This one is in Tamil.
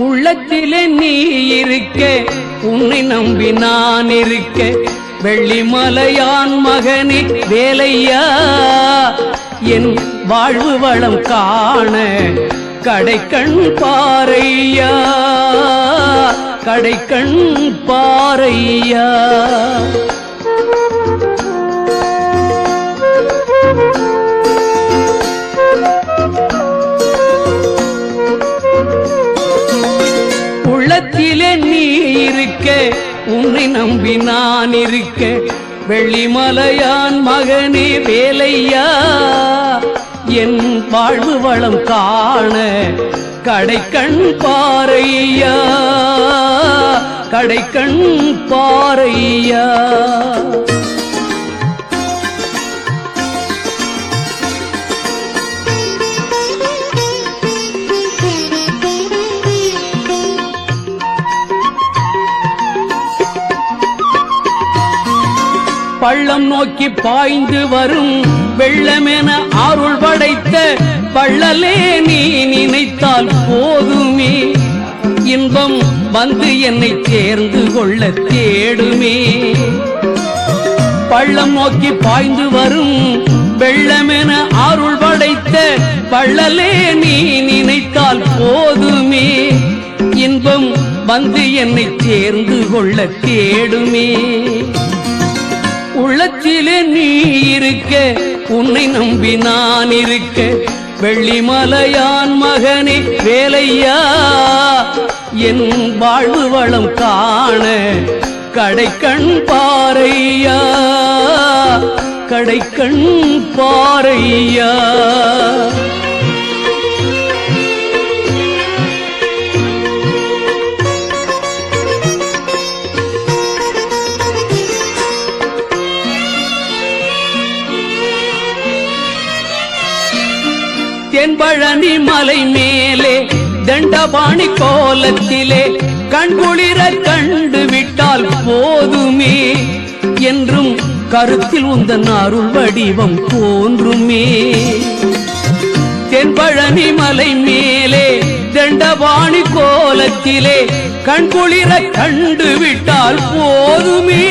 உள்ளத்திலே நீ இருக்க, உன்னை நம்பி நான் இருக்க, வெள்ளிமலையான் மகனே வேலையா, என் வாழ்வு வளம் காண கடைக்கண் பாரையா, கடைக்கண் பாரையா. உள்ளத்திலே நீ இருக்க, உன்னை நம்பி நான் இருக்க, வெள்ளிமலையான் மகனே வேலையா, என் வாழ்வு வளம் காண கடைக்கண் பாரையா, கடைக்கண் பாரையா. பள்ளம் நோக்கி பாய்ந்து வரும் வெள்ளமென அருள் படைத்த பள்ளலே நீ நினைத்தால் போதுமே, இன்பம் வந்து என்னை சேர்ந்து கொள்ள தேடுமே. பள்ளம் நோக்கி பாய்ந்து வரும் வெள்ளமென அருள் படைத்த பள்ளலே நீ நினைத்தால் போதுமே, இன்பம் வந்து என்னை சேர்ந்து கொள்ள தேடுமே. உள்ளத்திலே நீ இருக்க, உன்னை நம்பி நான் இருக்க, வெள்ளிமலையான் மகனே வேலையா, என் வாழ்வு வளம் காண கடைக்கண் பாரையா, கடைக்கண் பாரையா. தென்பழனி மலை மேலே தண்டபாணி கோலத்திலே கண்குளிர கண்டு விட்டால் போதுமே, என்றும் கருத்தில் உந்தன் அருள் வடிவம் தோன்றுமே. தென்பழனி மலை மேலே தண்டபாணி கோலத்திலே கண்குளிர கண்டு விட்டால் போதுமே.